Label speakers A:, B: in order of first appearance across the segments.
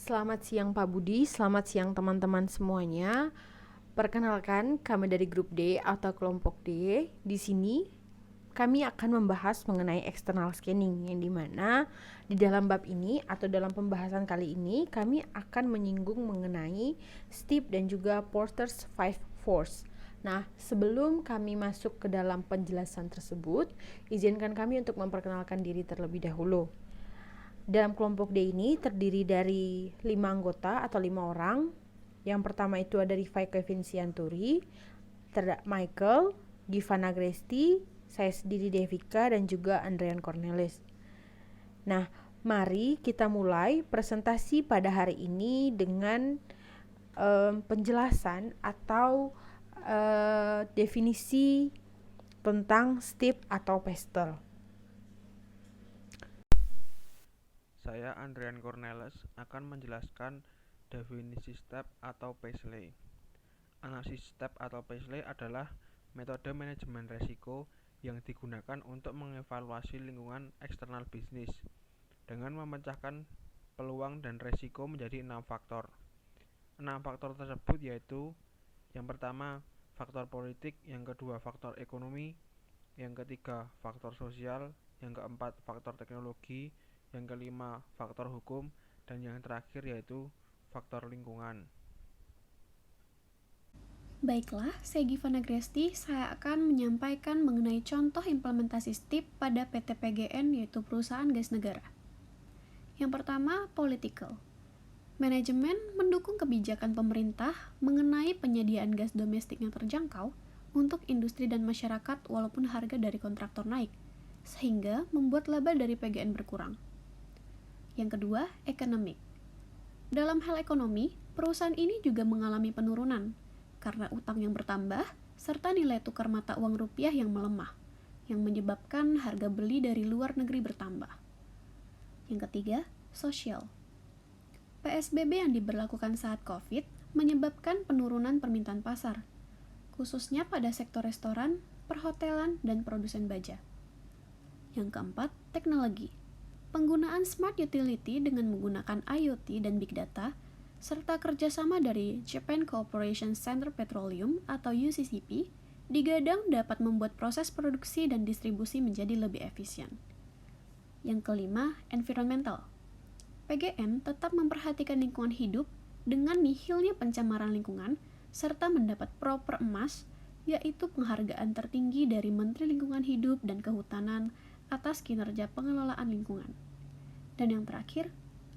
A: Selamat siang Pak Budi, selamat siang teman-teman semuanya. Perkenalkan, kami dari grup D atau kelompok D. Di sini kami akan membahas mengenai external scanning, yang dimana di dalam bab ini atau dalam pembahasan kali ini kami akan menyinggung mengenai STIP dan juga Porter's Five Force. Nah, sebelum kami masuk ke dalam penjelasan tersebut, izinkan kami untuk memperkenalkan diri terlebih dahulu. Dalam kelompok D ini terdiri dari 5 anggota atau 5 orang. Yang pertama itu ada Rifai Kevincianturi, Michael, Givana Gresti, saya sendiri Devika, dan juga Andrian Cornelis. Nah, mari kita mulai presentasi pada hari ini dengan penjelasan atau definisi tentang STIP atau PESTEL.
B: Saya Andrian Cornelis akan menjelaskan definisi STEP atau PESTLE. Analisis STEP atau PESTLE adalah metode manajemen risiko yang digunakan untuk mengevaluasi lingkungan eksternal bisnis dengan memecahkan peluang dan risiko menjadi 6 faktor. 6 faktor tersebut yaitu yang pertama faktor politik, yang kedua faktor ekonomi, yang ketiga faktor sosial, yang keempat faktor teknologi, yang kelima faktor hukum, dan yang terakhir yaitu faktor lingkungan.
C: Baiklah, saya Givana Gresti, saya akan menyampaikan mengenai contoh implementasi STIP pada PT PGN, yaitu Perusahaan Gas Negara. Yang pertama, political. Manajemen mendukung kebijakan pemerintah mengenai penyediaan gas domestik yang terjangkau untuk industri dan masyarakat walaupun harga dari kontraktor naik, sehingga membuat laba dari PGN berkurang. Yang kedua, economic. Dalam hal ekonomi, perusahaan ini juga mengalami penurunan karena utang yang bertambah serta nilai tukar mata uang rupiah yang melemah, yang menyebabkan harga beli dari luar negeri bertambah. Yang ketiga, social. PSBB yang diberlakukan saat COVID menyebabkan penurunan permintaan pasar, khususnya pada sektor restoran, perhotelan, dan produsen baja. Yang keempat, teknologi. Penggunaan smart utility dengan menggunakan IoT dan big data, serta kerjasama dari Japan Cooperation Center Petroleum atau UCCP, digadang dapat membuat proses produksi dan distribusi menjadi lebih efisien. Yang kelima, environmental. PGN tetap memperhatikan lingkungan hidup dengan nihilnya pencemaran lingkungan, serta mendapat proper emas, yaitu penghargaan tertinggi dari Menteri Lingkungan Hidup dan Kehutanan atas kinerja pengelolaan lingkungan. Dan yang terakhir,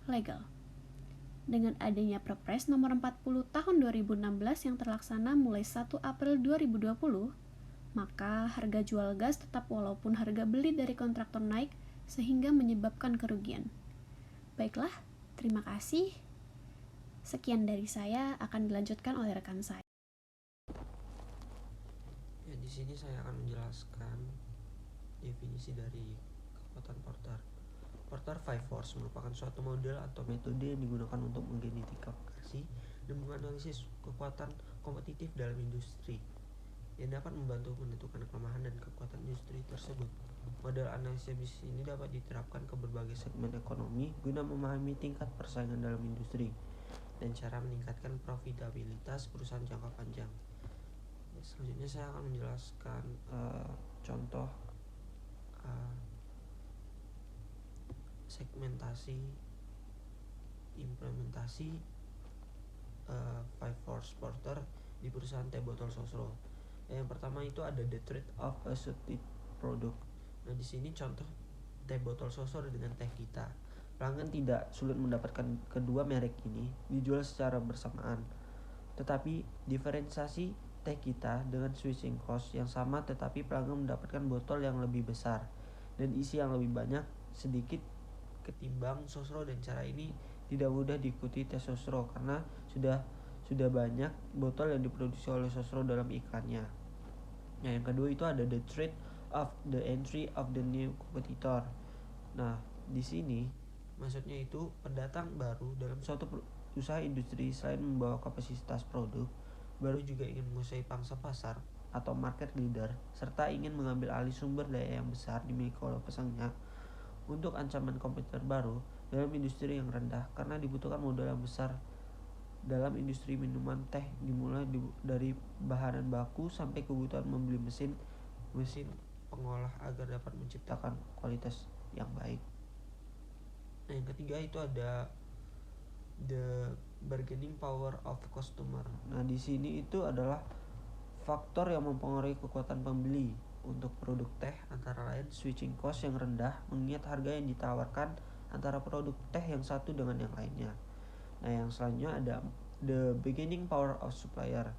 C: legal. Dengan adanya Perpres nomor 40 tahun 2016 yang terlaksana mulai 1 April 2020, maka harga jual gas tetap walaupun harga beli dari kontraktor naik sehingga menyebabkan kerugian. Baiklah, terima kasih. Sekian dari saya, akan dilanjutkan oleh rekan saya.
D: Ya, di sini saya akan menjelaskan definisi dari kekuatan Porter. Porter Five Force merupakan suatu model atau metode yang digunakan untuk mengidentifikasi dan menganalisis kekuatan kompetitif dalam industri yang dapat membantu menentukan kelemahan dan kekuatan industri tersebut. Model analisis bisnis ini dapat diterapkan ke berbagai segmen ekonomi guna memahami tingkat persaingan dalam industri dan cara meningkatkan profitabilitas perusahaan jangka panjang. Selanjutnya saya akan menjelaskan contoh segmentasi implementasi Five Force Porter di perusahaan teh botol Sosro. Yang pertama itu ada the trade of a substitute product. Nah, di sini contoh teh botol Sosro dengan teh kita. Pelanggan tidak sulit mendapatkan kedua merek ini dijual secara bersamaan. Tetapi diferensiasi teh kita dengan switching cost yang sama, tetapi pelanggan mendapatkan botol yang lebih besar dan isi yang lebih banyak sedikit ketimbang Sosro, dan cara ini tidak mudah diikuti teh Sosro karena sudah banyak botol yang diproduksi oleh Sosro dalam iklannya. Nah, yang kedua itu ada the trade of the entry of the new competitor. Nah, di sini maksudnya itu pendatang baru dalam suatu usaha industri selain membawa kapasitas produk baru juga ingin menguasai pangsa pasar atau market leader serta ingin mengambil alih sumber daya yang besar dimiliki oleh pesaingnya. Untuk ancaman kompetitor baru, dalam industri yang rendah karena dibutuhkan modal yang besar. Dalam industri minuman teh dimulai dari bahan baku sampai kebutuhan membeli mesin pengolah agar dapat menciptakan kualitas yang baik. Nah, yang ketiga itu ada the bargaining power of customer. Nah, di sini itu adalah faktor yang mempengaruhi kekuatan pembeli untuk produk teh, antara lain switching cost yang rendah mengingat harga yang ditawarkan antara produk teh yang satu dengan yang lainnya. Nah, yang selanjutnya ada the bargaining power of supplier.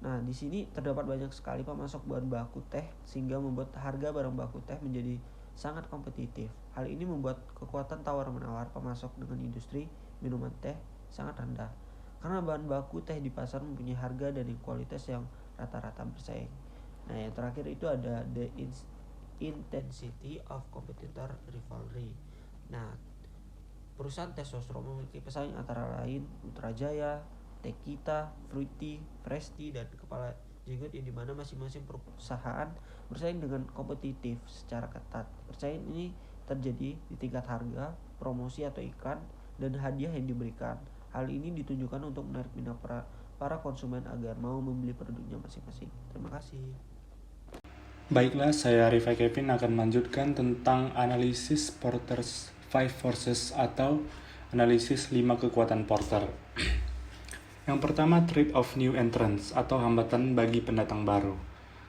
D: Nah, di sini terdapat banyak sekali pemasok bahan baku teh sehingga membuat harga barang baku teh menjadi sangat kompetitif. Hal ini membuat kekuatan tawar-menawar pemasok dengan industri minuman teh sangat rendah karena bahan baku teh di pasar mempunyai harga dan kualitas yang rata-rata bersaing. Nah, yang terakhir itu ada the intensity of competitor rivalry. Nah, perusahaan teh sosro memiliki pesaing antara lain Putrajaya, Tekita, Fruity, Presti, dan Kepala Jenggot, yang dimana masing-masing perusahaan bersaing dengan kompetitif secara ketat. Persaingan ini terjadi di tingkat harga, promosi atau iklan, dan hadiah yang diberikan. Hal ini ditujukan untuk menarik minat para konsumen agar mau membeli produknya masing-masing. Terima kasih.
E: Baiklah, saya Rifai Kevin akan melanjutkan tentang analisis Porter's 5 Forces atau analisis 5 kekuatan Porter. Yang pertama, threat of new entrants atau hambatan bagi pendatang baru.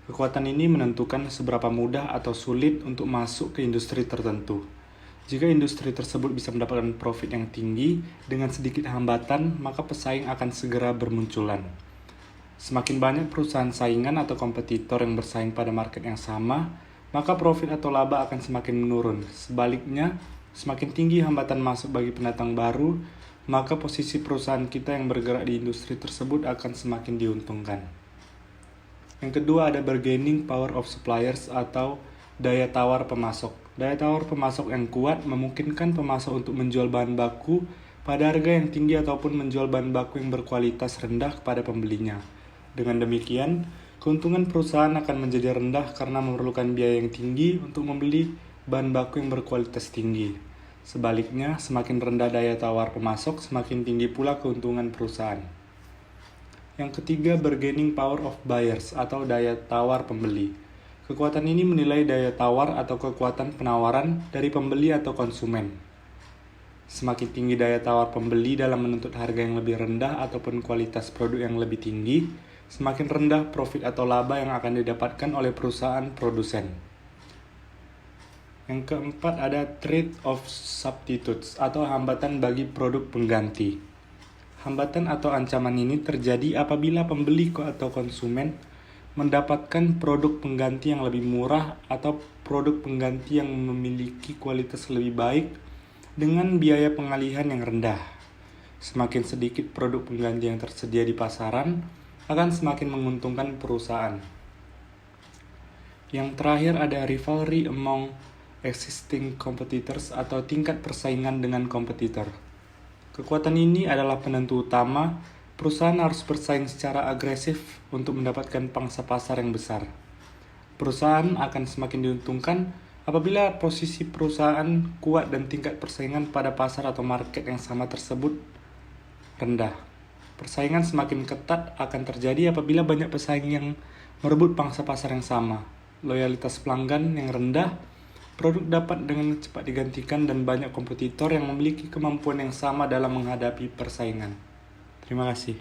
E: Kekuatan ini menentukan seberapa mudah atau sulit untuk masuk ke industri tertentu. Jika industri tersebut bisa mendapatkan profit yang tinggi dengan sedikit hambatan, maka pesaing akan segera bermunculan. Semakin banyak perusahaan saingan atau kompetitor yang bersaing pada market yang sama, maka profit atau laba akan semakin menurun. Sebaliknya, semakin tinggi hambatan masuk bagi pendatang baru, maka posisi perusahaan kita yang bergerak di industri tersebut akan semakin diuntungkan. Yang kedua ada bargaining power of suppliers atau daya tawar pemasok. Daya tawar pemasok yang kuat memungkinkan pemasok untuk menjual bahan baku pada harga yang tinggi ataupun menjual bahan baku yang berkualitas rendah kepada pembelinya. Dengan demikian, keuntungan perusahaan akan menjadi rendah karena memerlukan biaya yang tinggi untuk membeli bahan baku yang berkualitas tinggi. Sebaliknya, semakin rendah daya tawar pemasok, semakin tinggi pula keuntungan perusahaan. Yang ketiga, bargaining power of buyers atau daya tawar pembeli. Kekuatan ini menilai daya tawar atau kekuatan penawaran dari pembeli atau konsumen. Semakin tinggi daya tawar pembeli dalam menuntut harga yang lebih rendah ataupun kualitas produk yang lebih tinggi, semakin rendah profit atau laba yang akan didapatkan oleh perusahaan produsen. Yang keempat ada threat of substitutes atau hambatan bagi produk pengganti. Hambatan atau ancaman ini terjadi apabila pembeli atau konsumen mendapatkan produk pengganti yang lebih murah atau produk pengganti yang memiliki kualitas lebih baik dengan biaya pengalihan yang rendah. Semakin sedikit produk pengganti yang tersedia di pasaran, akan semakin menguntungkan perusahaan. Yang terakhir ada rivalry among existing competitors atau tingkat persaingan dengan kompetitor. Kekuatan ini adalah penentu utama. Perusahaan harus bersaing secara agresif untuk mendapatkan pangsa pasar yang besar. Perusahaan akan semakin diuntungkan apabila posisi perusahaan kuat dan tingkat persaingan pada pasar atau market yang sama tersebut rendah. Persaingan semakin ketat akan terjadi apabila banyak pesaing yang merebut pangsa pasar yang sama. Loyalitas pelanggan yang rendah, produk dapat dengan cepat digantikan dan banyak kompetitor yang memiliki kemampuan yang sama dalam menghadapi persaingan. Terima kasih.